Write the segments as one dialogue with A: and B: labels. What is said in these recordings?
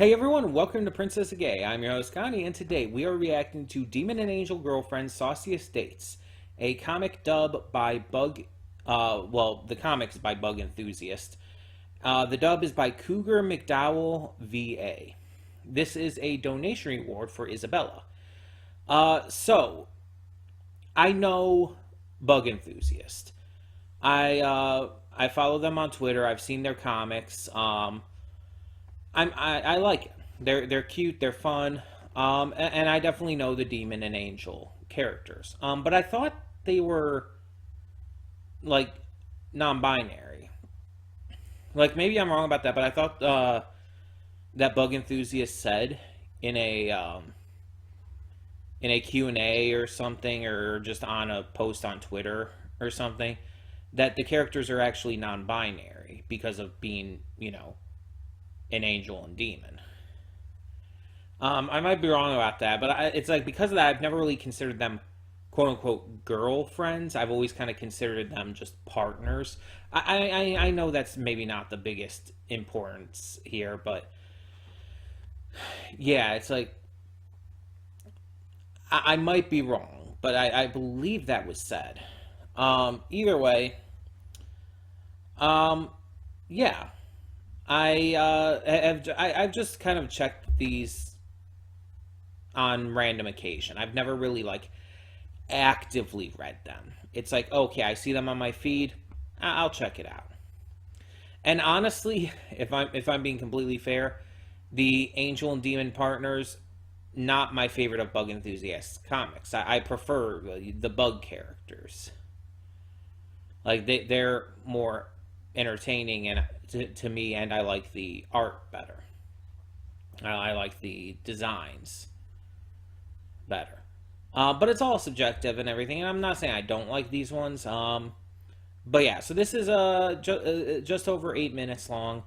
A: Hey everyone, welcome to Princess Gay. I'm your host Connie, and today we are reacting to Demon and Angel Girlfriend Sauciest Dates, a comic dub by the comics by Bug Enthusiast. The dub is by Cougar McDowell VA. This is a donation reward for Isabella. So I know Bug Enthusiast. I follow them on Twitter. I've seen their comics. I like it. They're cute. They're fun. And I definitely know the demon and angel characters. But I thought they were like non-binary. Like maybe I'm wrong about that, but I thought that Bug Enthusiast said in a Q&A or something, or just on a post on Twitter or something, that the characters are actually non-binary because of being, an angel and demon. I might be wrong about that, but it's like because of that, I've never really considered them quote unquote girlfriends. I've always kind of considered them just partners. I know that's maybe not the biggest importance here, but yeah, it's like I might be wrong, but I believe that was said. Either way, yeah, I've just kind of checked these on random occasion. I've never really like actively read them. It's like, okay, I see them on my feed, I'll check it out. And honestly, if I'm being completely fair, the Angel and Demon partners, not my favorite of Bug Enthusiast comics. I prefer the Bug characters. Like they're more entertaining and to me, and I like the art better. I like the designs better. But it's all subjective and everything, and I'm not saying I don't like these ones. But yeah, so this is just over 8 minutes long.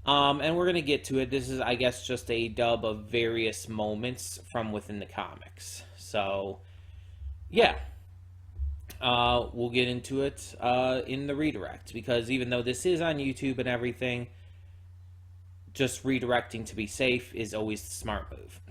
A: And we're gonna get to it. This is, I guess, just a dub of various moments from within the comics. So, yeah, we'll get into it in the redirect, because even though this is on YouTube and everything, just redirecting to be safe is always the smart move.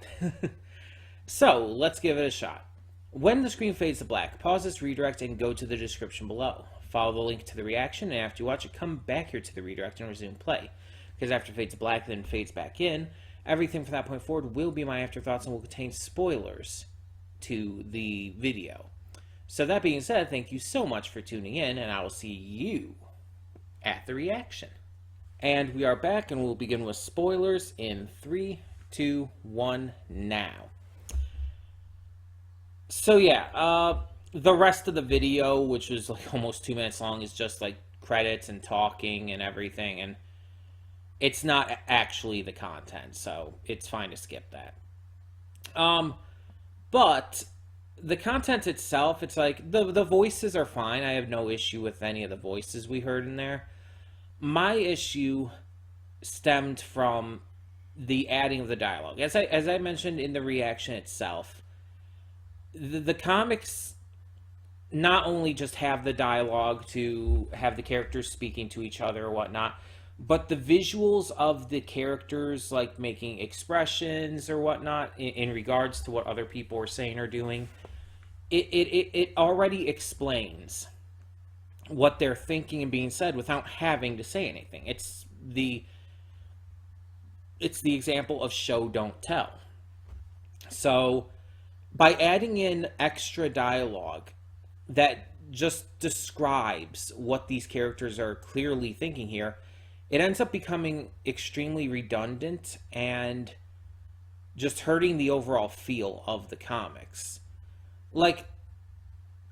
A: So, let's give it a shot. When the screen fades to black, pause this redirect and go to the description below. Follow the link to the reaction, and after you watch it, come back here to the redirect and resume play. Because after it fades to black, then fades back in, everything from that point forward will be my afterthoughts and will contain spoilers to the video. So that being said, thank you so much for tuning in, and I will see you at the reaction. And we are back, and we'll begin with spoilers in 3, 2, 1, now. So yeah, the rest of the video, which was like almost 2 minutes long, is just like credits and talking and everything, and it's not actually the content, so it's fine to skip that. But the content itself, it's like the voices are fine. I have no issue with any of the voices we heard in there. My issue stemmed from the adding of the dialogue. As I mentioned in the reaction itself, the comics not only just have the dialogue to have the characters speaking to each other or whatnot, but the visuals of the characters, like making expressions or whatnot in regards to what other people are saying or doing, it already explains what they're thinking and being said without having to say anything. It's the example of show don't tell. So by adding in extra dialogue that just describes what these characters are clearly thinking here, it ends up becoming extremely redundant and just hurting the overall feel of the comics. Like,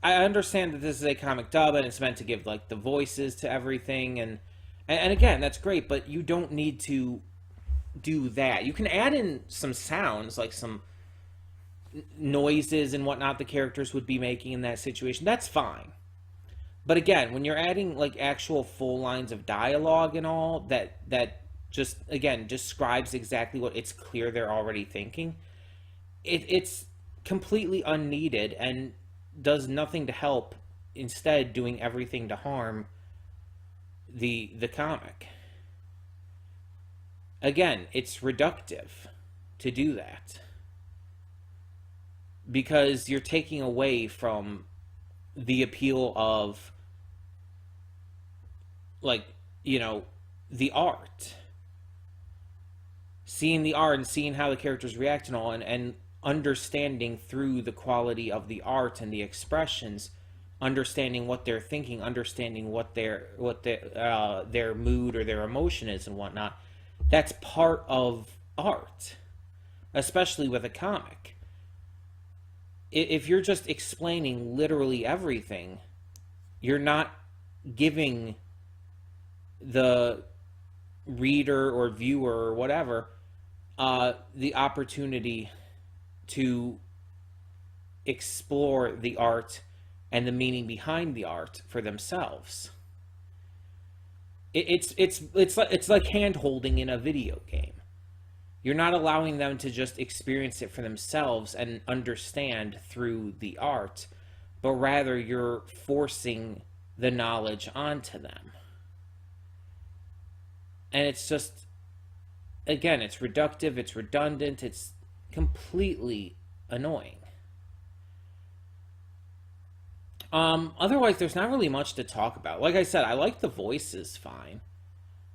A: I understand that this is a comic dub and it's meant to give like the voices to everything, and again, that's great, but you don't need to do that. You can add in some sounds, like some noises and whatnot the characters would be making in that situation. That's fine. But again, when you're adding like actual full lines of dialogue and all that just again describes exactly what it's clear they're already thinking, it's completely unneeded and does nothing to help, instead doing everything to harm the comic. again, it's reductive to do that because you're taking away from the appeal of, like, you know, the art. Seeing the art and seeing how the characters react and all, and understanding through the quality of the art and the expressions, understanding what they're thinking, understanding their mood or their emotion is and whatnot. That's part of art, especially with a comic. If you're just explaining literally everything, you're not giving the reader or viewer or whatever the opportunity to explore the art and the meaning behind the art for themselves. It's like hand holding in a video game. You're not allowing them to just experience it for themselves and understand through the art, but rather you're forcing the knowledge onto them. And it's just, again, it's reductive, it's redundant, it's completely annoying. Otherwise, there's not really much to talk about. Like I said, I like the voices fine.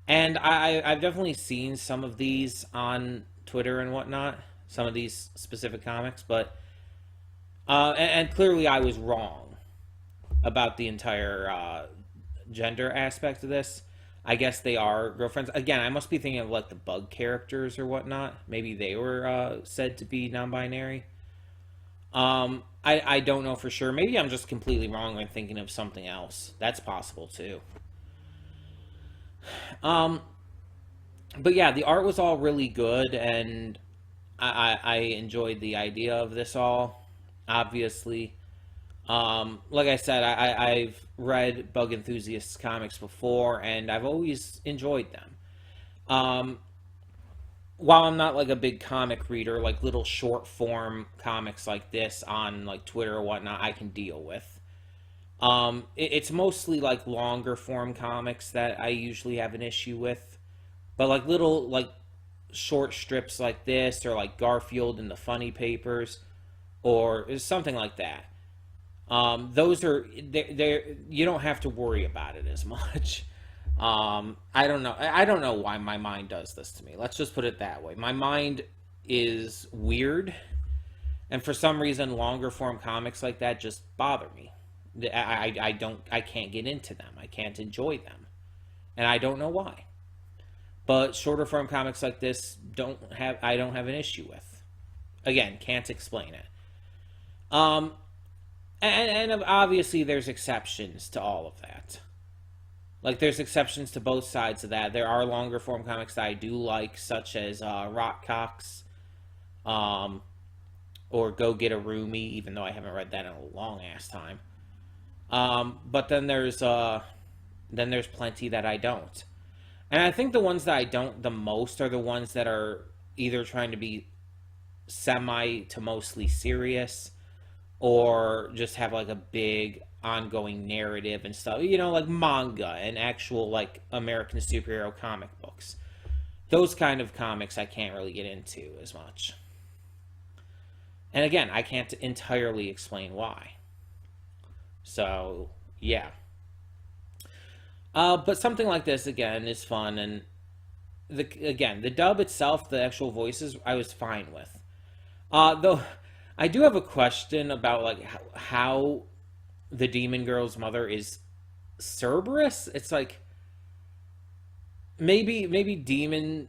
A: And I've definitely seen some of these on Twitter and whatnot, some of these specific comics, but, and clearly I was wrong about the entire gender aspect of this. I guess they are girlfriends. Again, I must be thinking of like the Bug characters or whatnot. Maybe they were said to be non-binary. I don't know for sure. Maybe I'm just completely wrong when thinking of something else. That's possible too. But yeah, the art was all really good, and I enjoyed the idea of this all, obviously. Like I said, I've read Bug Enthusiast comics before, and I've always enjoyed them. While I'm not like a big comic reader, like little short form comics like this on like Twitter or whatnot, I can deal with. It's mostly like longer form comics that I usually have an issue with, but like little like short strips like this, or like Garfield and the Funny Papers, or something like that. Those are they you don't have to worry about it as much. I don't know. I don't know why my mind does this to me. Let's just put it that way. My mind is weird, and for some reason, longer form comics like that just bother me. I can't get into them. I can't enjoy them, and I don't know why. But shorter form comics like this I don't have an issue with. Again, can't explain it. And obviously there's exceptions to all of that. Like there's exceptions to both sides of that. There are longer form comics that I do like, such as Rockcocks, or Go Get a Roomie, even though I haven't read that in a long ass time. But then there's plenty that I don't. And I think the ones that I don't the most are the ones that are either trying to be semi to mostly serious, or just have like a big ongoing narrative and stuff, like manga and actual like American superhero comic books. Those kind of comics I can't really get into as much. And again, I can't entirely explain why. So, yeah. But something like this, again, is fun, and the dub itself, the actual voices, I was fine with. Though, I do have a question about, like, how the demon girl's mother is Cerberus. It's like, maybe demon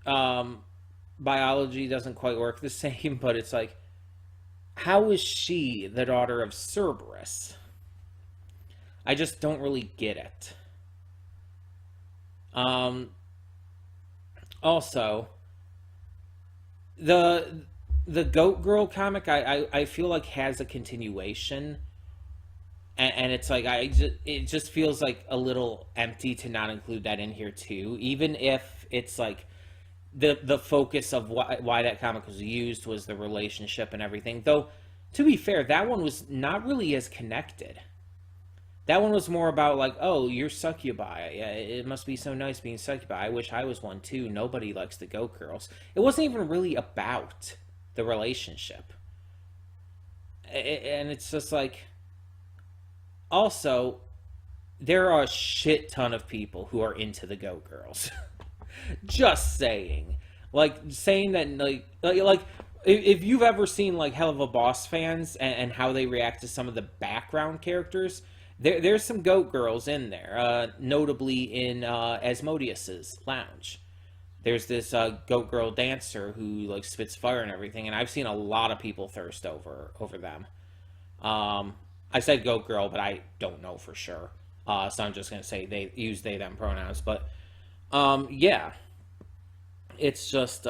A: biology doesn't quite work the same, but it's like, how is she the daughter of Cerberus? I just don't really get it. Also, the Goat Girl comic, I feel like has a continuation, and it's like it just feels like a little empty to not include that in here too, even if it's like the focus of why that comic was used was the relationship and everything. Though, to be fair, that one was not really as connected. That one was more about like, oh, you're succubi. Yeah, it must be so nice being succubi. I wish I was one too. Nobody likes the goat girls. It wasn't even really about the relationship. And it's just like, also, there are a shit ton of people who are into the goat girls. Just saying. Like saying that like if you've ever seen like Hell of a Boss fans and how they react to some of the background characters, there's some goat girls in there, notably in Asmodeus's lounge. There's this goat girl dancer who like spits fire and everything, and I've seen a lot of people thirst over them. I said goat girl, but I don't know for sure, so I'm just gonna say they use they them pronouns. But yeah, it's just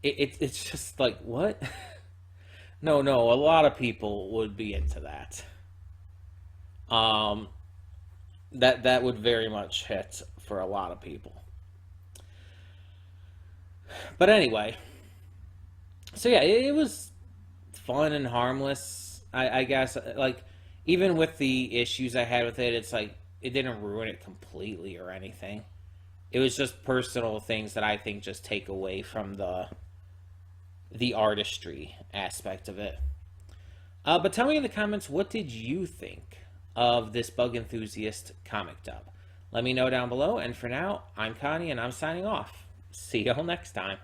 A: it's just like what? No, a lot of people would be into that. Um, that would very much hit for a lot of people. But anyway, so yeah, it was fun and harmless. I guess like even with the issues I had with it, it's like it didn't ruin it completely or anything. It was just personal things that I think just take away from the artistry aspect of it. But tell me in the comments, what did you think of this Bug Enthusiast comic dub? Let me know down below. And for now, I'm Connie, and I'm signing off. See y'all next time.